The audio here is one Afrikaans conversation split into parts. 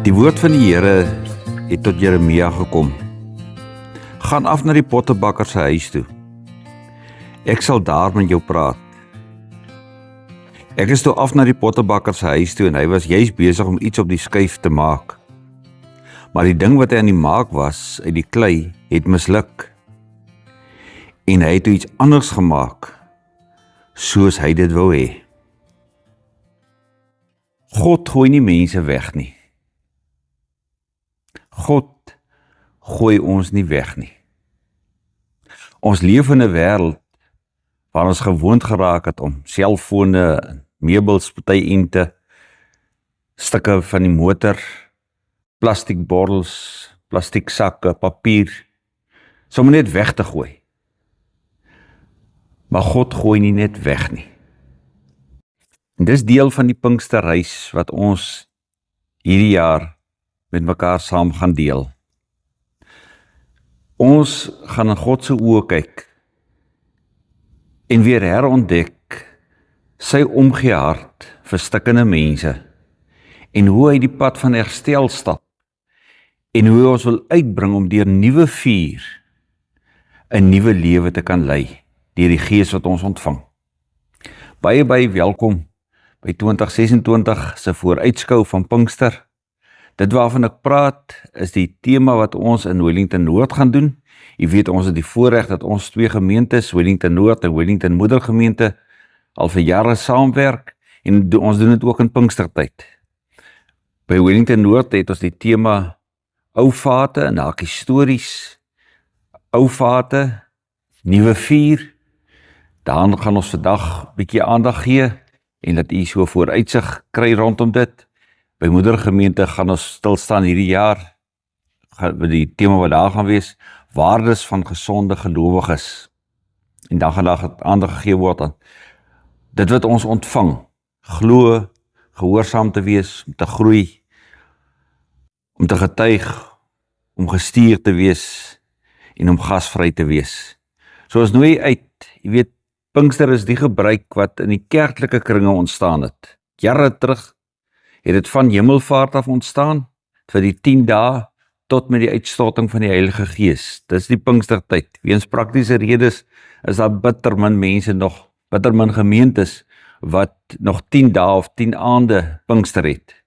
Die woord van die Here het tot Jeremia gekom. Gaan af na die pottebakker se huis toe. Ek sal daar met jou praat. Ek is toe af na die pottebakker se huis toe en hy was juis besig om iets op die skyf te maak. Maar die ding wat hy aan die maak was, uit die klei, het misluk. En hy het toe iets anders gemaak, soos hy dit wou hê. God gooi nie mense weg nie. God gooi ons nie weg nie. Ons leef in 'n wêreld waar ons gewoond geraak het om selfone, meubels, partyente, stukke van die motor, plastiekbottels, plastieksakke, papier, sommer net weg te gooi. Maar God gooi nie net weg nie. En dis deel van die Pinksterreis wat ons hierdie jaar met mekaar saam gaan deel. Ons gaan in God se oë kyk en weer herontdek sy omgee hart vir stikkende mense en hoe hy die pad van herstel stap en hoe hy ons wil uitbring om deur nuwe vuur 'n nuwe lewe te kan lei deur die Gees wat ons ontvang. Baie welkom by 2026 se vooruitskou van Pinkster. Dit waarvan ek praat is die tema wat ons in Wellington Noord gaan doen. Jy weet, ons het die voorreg dat ons twee gemeentes, Wellington Noord en Wellington Moedergemeente, al vir jare saamwerk en ons doen dit ook in Pinkstertyd. By Wellington Noord het ons die tema ou vate en hakie stories, ou vate, nuwe vuur. Daaraan gaan ons vandag 'n bietjie aandag gee en dat u so vooruitsig kry rondom dit. By Moedergemeente gaan ons stilstaan hierdie jaar, die tema wat daar gaan wees, waardes van gesonde gelowiges. En dan gaan daar aandag gegee word aan dit wat ons ontvang, glo, gehoorsaam te wees, om te groei, om te getuig, om gestuur te wees en om gasvry te wees. So ons nooi uit, jy weet, Pinkster is die gebruik wat in die kerklike kringe ontstaan het. Jare terug het dit van Hemelvaart af ontstaan, vir die 10 dae, tot met die uitstorting van die Heilige Gees. Dis die Pinkstertyd. Weens praktiese redes is daar bitter min mense nog, bitter min gemeentes, wat nog 10 dae of 10 aande Pinkster het.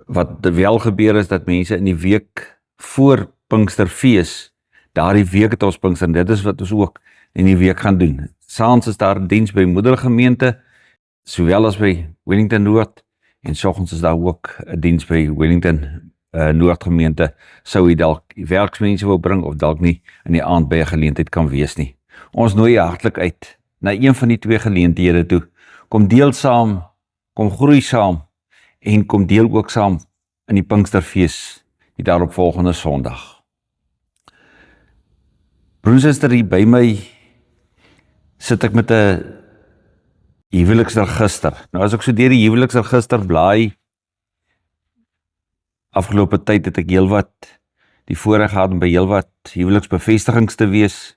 Wat wel gebeur is, dat mense in die week voor Pinksterfees, daardie week het ons Pinkster, dit is wat ons ook in die week gaan doen. Saans is daar 'n diens by Moedergemeente, sowel as by Wellington Noord, en soggens is daar ook 'n diens by Wellington Noordgemeente, sou jy dalk werksmense wil bring, of dalk nie in die aand by 'n geleentheid kan wees nie. Ons nooi jy hartlik uit, na een van die twee geleenthede toe. Kom deel saam, kom groei saam, en kom deel ook saam in die Pinksterfees, die daaropvolgende Sondag. Broer en suster, hier by my sit ek met 'n huweliksregister. Nou as ek so deur die huweliksregister blaai, afgelope tyd het ek heelwat die voorreg gehad om by heelwat huweliksbevestigings te wees.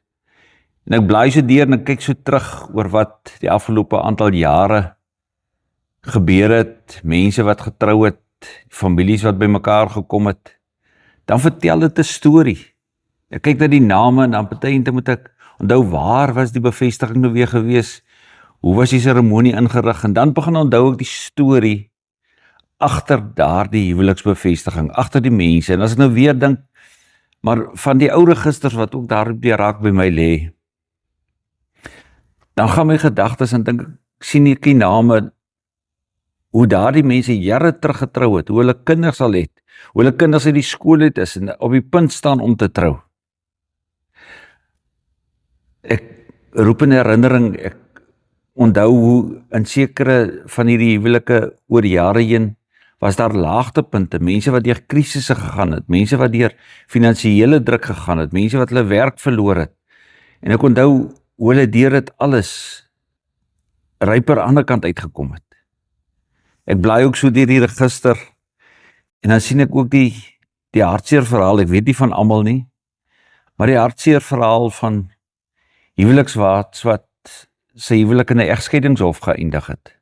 En ek blaai so deur en ek kyk so terug oor wat die afgelope aantal jare gebeur het, mense wat getrou het, families wat by mekaar gekom het. Dan vertel dit 'n storie. Ek kyk na die name en dan partyente moet ek onthou, waar was die bevestiging nou weer gewees? Hoe was die seremonie ingerig? En dan begin onthou ek die storie agter daardie huweliksbevestiging, agter die mense. En as ek nou weer dink, maar van die ou registers wat ook daar op die raak by my lê, dan gaan my gedagtes en dink, ek sien ek die name, hoe daardie mense jare terug getrou het, hoe hulle kinders al het, hoe hulle kinders uit die skool het is en op die punt staan om te trou. Ek roep in herinnering, ek onthou hoe in sekere van hierdie huwelike oor jare heen was daar laagtepunte, mense wat deur krisisse gegaan het, mense wat deur finansiële druk gegaan het, mense wat hulle werk verloor het. En ek onthou hoe hulle deur dit alles ryper aan die ander kant uitgekom het. Ek blaai ook so deur die register en dan sien ek ook die hartseer verhaal, ek weet nie van almal nie, maar die hartseer verhaal van huwelikswaarts wat sy huwelik in 'n egskeidingshof geëindig het,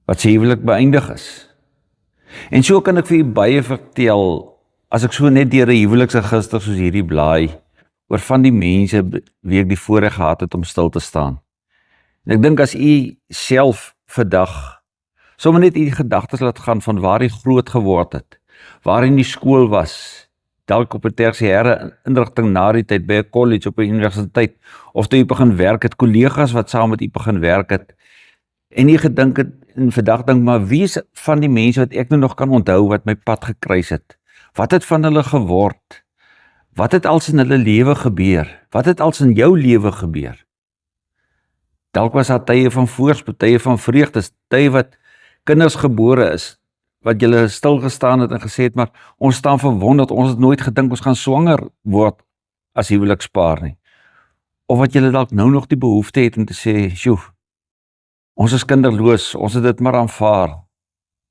wat sy huwelik beëindig is. En so kan ek vir u baie vertel, as ek so net deur 'n huweliksregister soos hierdie blaai, oor van die mense wie ek die voorreg gehad het om stil te staan. En ek dink as u self vandag sommer net u gedagtes laat gaan van waar u groot geword het, waar u in die skool was, dalk op 'n tersiêre inrigting na die tyd, by 'n college, op 'n universiteit, of toe u begin werk het, kollegas wat saam met u begin werk het, en u gedink het, en vandag dink, maar wie is van die mense wat ek nou nog kan onthou, wat my pad gekruis het? Wat het van hulle geword? Wat het als in hulle lewe gebeur? Wat het als in jou lewe gebeur? Dalk was daar tye van voorspoed, tye van vreugde, tye wat kinders gebore is, wat julle stilgestaan het en gesê het, maar ons staan verwonderd, ons het nooit gedink ons gaan swanger word as huwelikspaar nie. Of wat julle dalk nou nog die behoefte het om te sê, sjoe, ons is kinderloos, ons het dit maar aanvaar.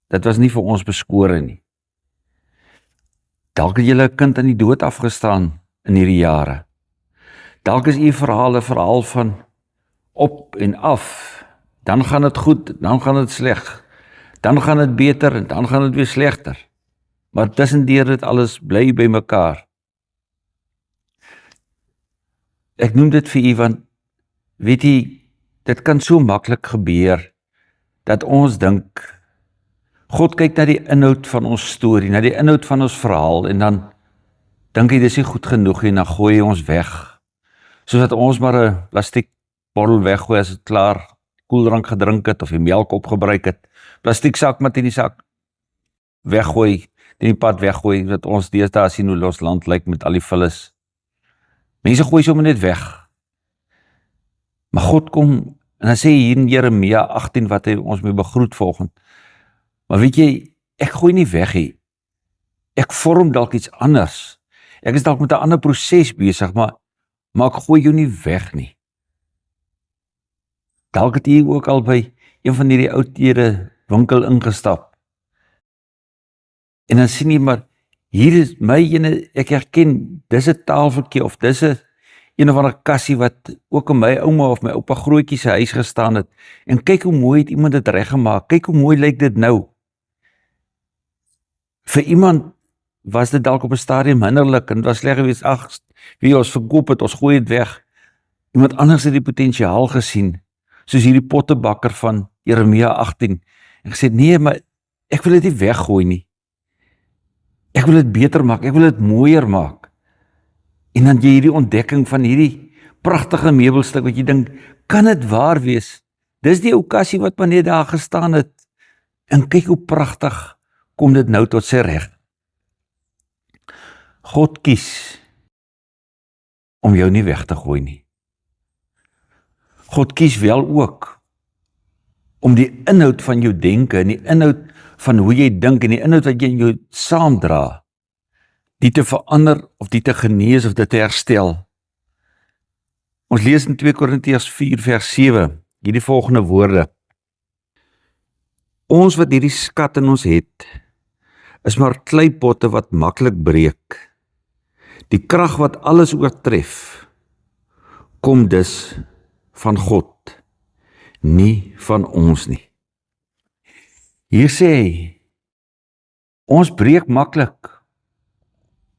Dit was nie vir ons beskore nie. Dalk het julle 'n kind aan die dood afgestaan in hierdie jare. Dalk is u verhaal 'n verhaal van op en af. Dan gaan dit goed, dan gaan dit sleg. Dan gaan dit beter en dan gaan dit weer slegter. Maar tussendeur dit alles bly by mekaar. Ek noem dit vir u want, weet u, dit kan so maklik gebeur, dat ons dink, God kyk na die inhoud van ons storie, na die inhoud van ons verhaal, en dan dink hy, dis nie goed genoeg, en dan gooi hy ons weg. Soos dat ons maar 'n plastiek bottel weggooi, as het klaar koeldrank gedrink het, of die melk opgebruik het, plastiek sak met in die sak weggooi, in die pad weggooi, dat ons deesdae sien hoe ons land lyk met al die vullis. Mense gooi sommer net weg. Maar God kom, en hy sê hier in Jeremia 18, wat hy ons mee begroet volgend, maar weet jy, ek gooi nie weg nie, ek vorm dalk iets anders, ek is dalk met 'n ander proses besig, maar ek gooi jou nie weg nie. Dalk het jy ook al by een van hierdie oudhede winkel ingestap, en dan sien jy maar, hier is my ene, ek herken, dis 'n taalverkeer, of dis 'n of ander kassie wat ook in my ouma of my oupa grootjie se huis gestaan het, en kyk hoe mooi het iemand dit reggemaak, kyk hoe mooi lyk dit nou. Vir iemand was dit dalk op 'n stadium hinderlik, en dit was sleg geweest, ag, wie ons verkoop het, ons gooi dit weg. Iemand anders het die potensiaal gesien, soos hierdie pottebakker van Jeremia 18, en gesê, nee, maar ek wil dit nie weggooi nie. Ek wil dit beter maak, ek wil dit mooier maak. En dan jy hierdie ontdekking van hierdie pragtige meubelstuk, wat jy dink, kan dit waar wees? Dis die ou kassie wat maar net daar gestaan het, en kyk hoe pragtig kom dit nou tot sy reg. God kies om jou nie weg te gooi nie. God kies wel ook om die inhoud van jou denke, en die inhoud van hoe jy dink, en die inhoud wat jy in jou saamdra, die te verander, of die te genees, of dit te herstel. Ons lees in 2 Korintiërs 4 vers 7, hierdie volgende woorde. Ons wat hierdie skat in ons het, is maar kleipotte wat maklik breek. Die krag wat alles oortref, kom dus van God, nie van ons nie. Hier sê hy, ons breek maklik.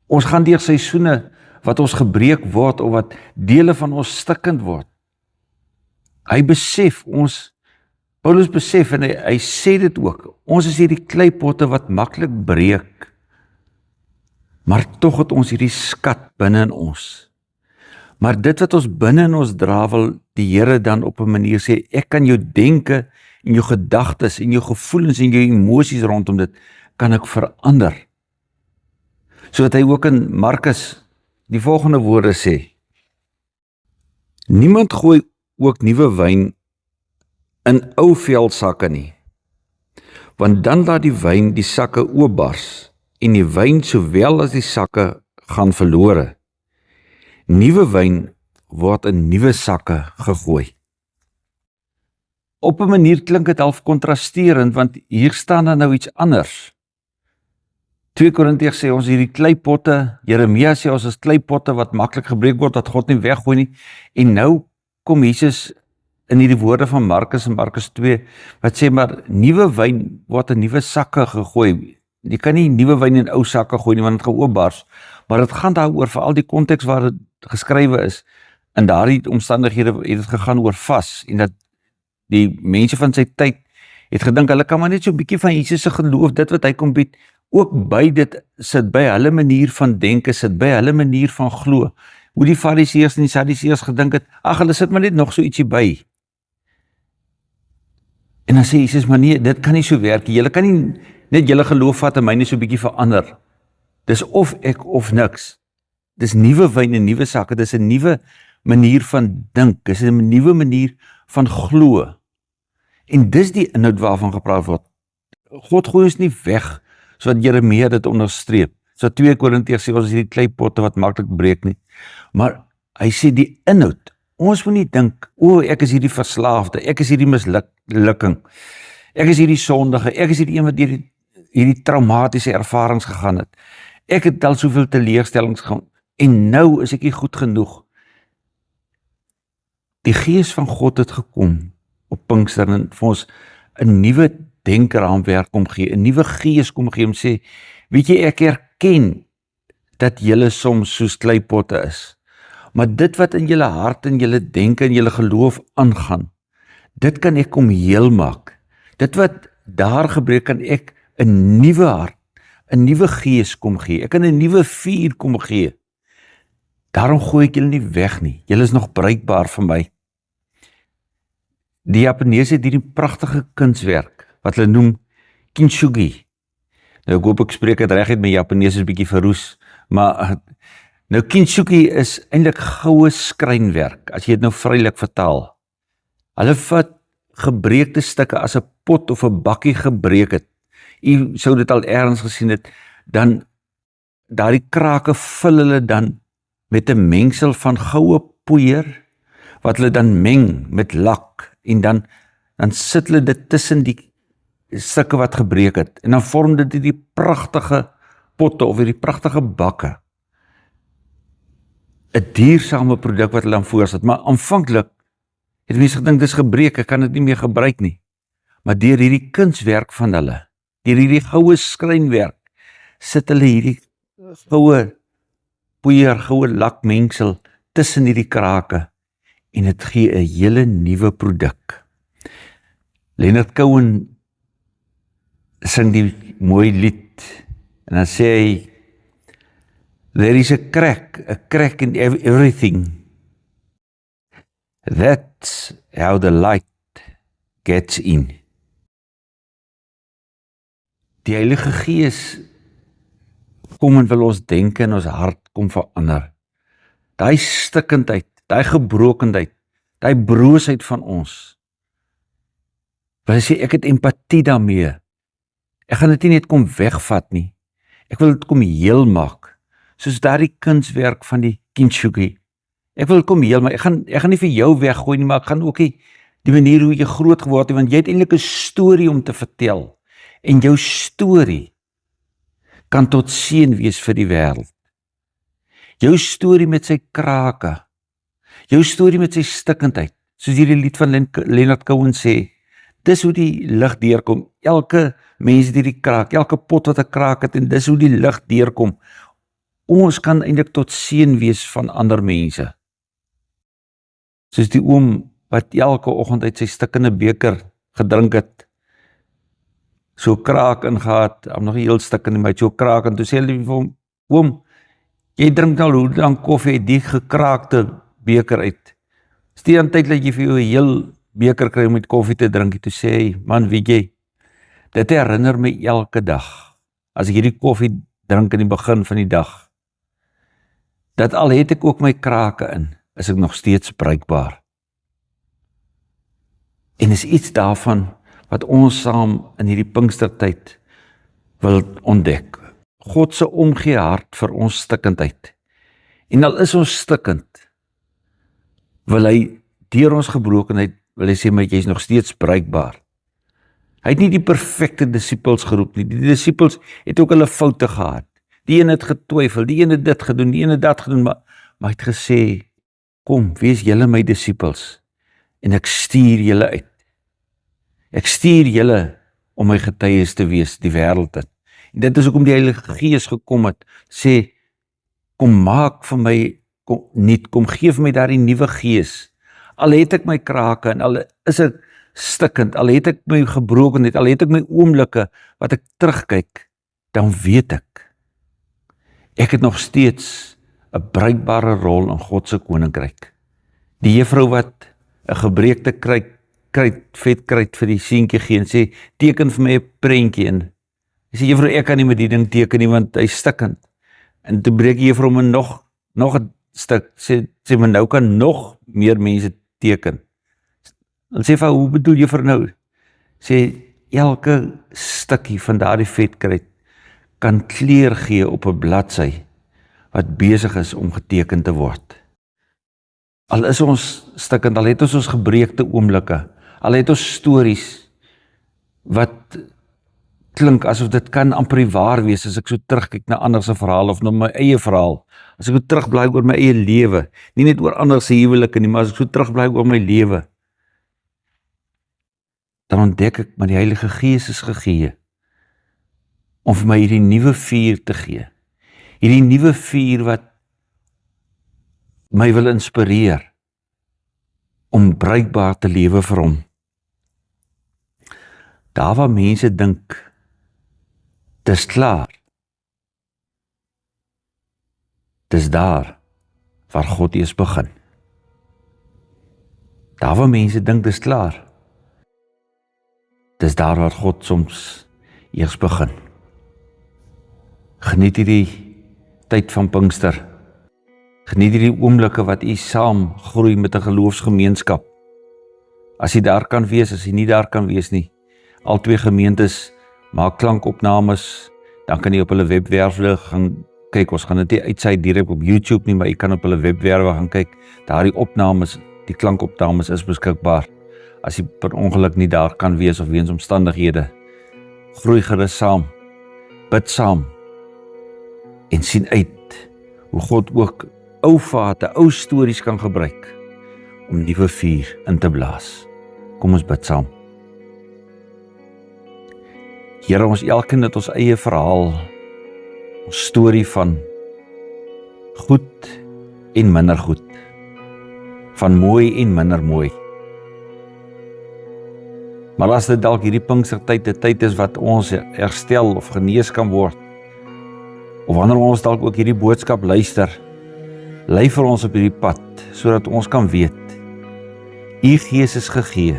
Ons gaan deur seisoene wat ons gebreek word, of wat dele van ons stikkend word. Hy besef ons, Paulus besef, en hy sê dit ook, ons is hierdie kleipotte wat maklik breek, maar tog het ons hierdie skat binne in ons. Maar dit wat ons binne in ons dra, wil die Here dan op 'n manier sê, ek kan jou denke, en jou gedagtes, en jou gevoelens, en jou emosies rondom dit, kan ek verander. Sodat hy ook in Markus die volgende woorde sê, niemand gooi ook nuwe wyn in ou veldsakke nie, want dan laat die wyn die sakke oopbars, en die wyn sowel as die sakke gaan verlore. Nuwe wyn word in nuwe sakke gegooi. Op 'n manier klink dit half kontrasterend, want hier staan dan nou iets anders. 2 Korintiërs sê ons hierdie kleipotte, Jeremia sê ons is kleipotte wat maklik gebreek word, dat God nie weggooi nie, en nou kom Jesus in hierdie woorde van Markus in Markus 2, wat sê maar, nuwe wyn word in nuwe sakke gegooi. Jy kan nie nuwe wyn in ou sakke gooi nie, want dit gaan oopbars. Maar dit gaan daaroor, vir al die konteks waar dit geskrywe is, in daardie omstandighede het dit gegaan oor vas, en dat die mense van sy tyd het gedink, hulle kan maar net so 'n bietjie van Jesus se geloof, dit wat hy kom bied, ook by dit sit by hulle manier van denke, sit by hulle manier van glo. Hoe die Fariseërs en die Sadduseërs gedink het, ag, hulle sit maar net nog so ietsie by. En dan sê Jesus, maar nee, dit kan nie so werk nie. Julle kan nie net julle geloof vat en myne so 'n bietjie verander. Dis of ek of niks. Dis nuwe wyn en nuwe sakke, dis 'n nuwe manier van dink, dis 'n nuwe manier van glo. En dis die inhoud waarvan gepraat word. God gooi ons nie weg, sodat Jeremia dit onderstreep. So 2 Korintiërs sê ons is hierdie kleipotte wat maklik breek nie. Maar hy sê die inhoud, ons moet nie dink, ek is hierdie verslaafde, ek is hierdie mislukking, ek is hierdie sondige, ek is hierdie een wat deur hierdie traumatiese ervarings gegaan het. Ek het al soveel teleurstellings gehad, en nou is ek nie goed genoeg. Die Gees van God het gekom op Pinkster en vir ons 'n nuwe denkraamwerk kom gee, 'n nuwe gees kom gee om sê, weet jy, ek erken dat julle soms soos kleipotte is, maar dit wat in julle hart en julle denke en julle geloof aangaan, dit kan ek kom heel maak. Dit wat daar gebreek, kan ek 'n nuwe hart, 'n nuwe gees kom gee. Ek kan 'n nuwe vuur kom gee. Daarom gooi ek julle nie weg nie. Julle is nog bruikbaar vir my. Die Japaneese het hierdie pragtige kunswerk wat hulle noem kintsugi. Nou ek hoop ek spreek dit reg uit, my Japanees is 'n bietjie verroes, maar nou kintsugi is eintlik goue skrynwerk, as jy dit nou vrylik vertaal. Hulle vat gebreekte stukke, as 'n pot of 'n bakkie gebreek het. U sou dit al ergens gesien het, dan daardie krake vul hulle dan met 'n mengsel van goue poeier, wat hulle dan meng met lak, en dan sit hulle dit tussen die stukke wat gebreek het, en dan vorm dit die pragtige potte, of die pragtige bakke. 'n Duursame produk wat hulle dan voorsit, maar aanvanklik het mense gedink, dis gebreek, ek kan dit nie meer gebruik nie. Maar deur hierdie kunswerk van hulle, deur hierdie goue skrynwerk, sit hulle hierdie goue poeier, goue lakmengsel tussen hierdie krake, en dit gee 'n hele nuwe produk. Leonard Cohen sing die mooi lied, en dan sê hy, there is a crack in everything. That's how the light gets in. Die Heilige Gees kom en wil ons denke en ons hart kom verander. Daai stikkendheid, daai gebrokenheid, daai broosheid van ons. Wil sê, ek het empatie daarmee. Ek gaan dit nie net kom wegvat nie. Ek wil dit kom heel maak. Soos daardie kunswerk van die kintsugi. Ek wil dit kom heel maak. Ek gaan nie vir jou weggooi nie, maar ek gaan ook nie die manier hoe jy groot geword het, want jy het eintlik 'n storie om te vertel. En jou storie kan tot seën wees vir die wêreld. Jou storie met sy krake, jou storie met sy stikkendheid, soos hierdie lied van Leonard Cohen sê, dis hoe die lig deurkom. Elke mens het hierdie kraak, elke pot wat 'n kraak het, en dis hoe die lig deurkom. Ons kan eintlik tot seën wees van ander mense. Soos die oom wat elke oggend uit sy stikkende beker gedrink het, so kraak ingehaat, nog nie heel stikkende, maar so kraak, en toe sê hulle vir hom, oom, jy drink nou hoe lang koffie uit die gekraakte beker uit. Steen tyd dat jy vir jou 'n heel beker kry om met koffie te drink. Toe sê hy, man, weet jy, dit herinner my elke dag, as ek hierdie koffie drink in die begin van die dag, dat al het ek ook my krake in, is ek nog steeds bruikbaar. En is iets daarvan wat ons saam in hierdie Pinkstertyd wil ontdek. God se omgee hart vir ons stikkendheid. En al is ons stikkend, wil hy deur ons gebrokenheid, wil hy sê, maar jy is nog steeds bruikbaar. Hy het nie die perfekte disippels geroep nie. Die disippels het ook hulle foute gehad. Die een het getwyfel, die een het dit gedoen, die een het dat gedoen, maar hy het gesê, kom, wees julle my disippels. en ek stuur julle uit. Ek stuur julle om my getuies te wees die wêreld in. En dit is hoekom die Heilige Gees gekom het, sê, kom maak vir my nuut, kom gee vir my daardie nuwe gees. Al het ek my krake en al is ek stikkend, al het ek my gebrokenheid, al het ek my oomblikke wat ek terugkyk, dan weet ek het nog steeds 'n bruikbare rol in God se koninkryk. Die juffrou wat 'n gebreekte vetkruit vir die seentjie gee en sê, teken vir my 'n prentjie in. Hy sê, juffrou, ek kan nie met die ding teken nie, want hy's stikkend. En toe breek die juffrou hom nog 'n stuk, sê maar nou kan nog meer mense teken. Dan sê vir, hoe bedoel juffrou nou? Sê, elke stukkie van daardie vetkruit kan kleur gee op 'n bladsy wat besig is om geteken te word. Al is ons stikkend, al het ons gebreekte oomblikke, al het ons stories wat klink asof dit kan amper waar wees as ek so terugkyk na ander se verhaal of na my eie verhaal. As ek so terugbly oor my eie lewe, nie net oor ander se huwelike nie, maar as ek so terugbly oor my lewe, dan ontdek ek, maar die Heilige Gees is gegee om vir my hierdie nuwe vuur te gee. Hierdie nuwe vuur wat my wil inspireer om bruikbaar te lewe vir hom. Daar waar mense dink, dis klaar, dis daar waar God eers begin. Daar waar mense dink, dis klaar, dis daar waar God soms eers begin. Geniet hierdie tyd van Pinkster. Geniet hierdie oomblikke wat u saam groei met 'n geloofsgemeenskap. As jy daar kan wees, as jy nie daar kan wees nie. Al twee gemeentes maak klankopnames, dan kan jy op hulle webwerwe gaan kyk. Ons gaan dit nie uitsaai direk op YouTube nie, maar jy kan op hulle webwerwe gaan kyk. Daardie opnames, die klankopnames is beskikbaar. As jy per ongeluk nie daar kan wees of weens omstandighede, groei gerus saam, bid saam en sien uit hoe God ook ou vate, ou stories kan gebruik om nuwe vuur in te blaas. Kom ons bid saam. Here, ons elkeen het ons eie verhaal, ons storie van goed en minder goed, van mooi en minder mooi. Maar as dit dalk hierdie Pinkstertyd 'n tyd is wat ons herstel of genees kan word, of wanneer ons dalk ook hierdie boodskap luister, lei vir ons op hierdie pad, sodat ons kan weet, u Gees is gegee,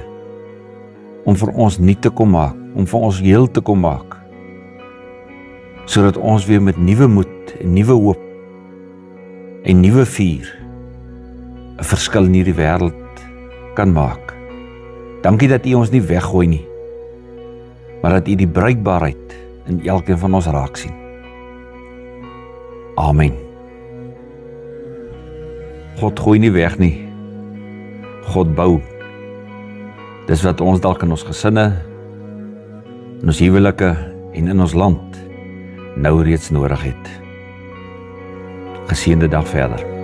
om vir ons nuut te kom maak, om vir ons heel te kom maak, sodat ons weer met nuwe moed en nuwe hoop en nuwe vuur 'n verskil in hierdie wêreld kan maak. Dankie dat u ons nie weggooi nie, maar dat u die bruikbaarheid in elkeen van ons raak sien. Amen. God gooi nie weg nie. God bou. Dis wat ons dalk in ons gesinne, in ons huwelike en in ons land nou reeds nodig het. Geseënde dag verder.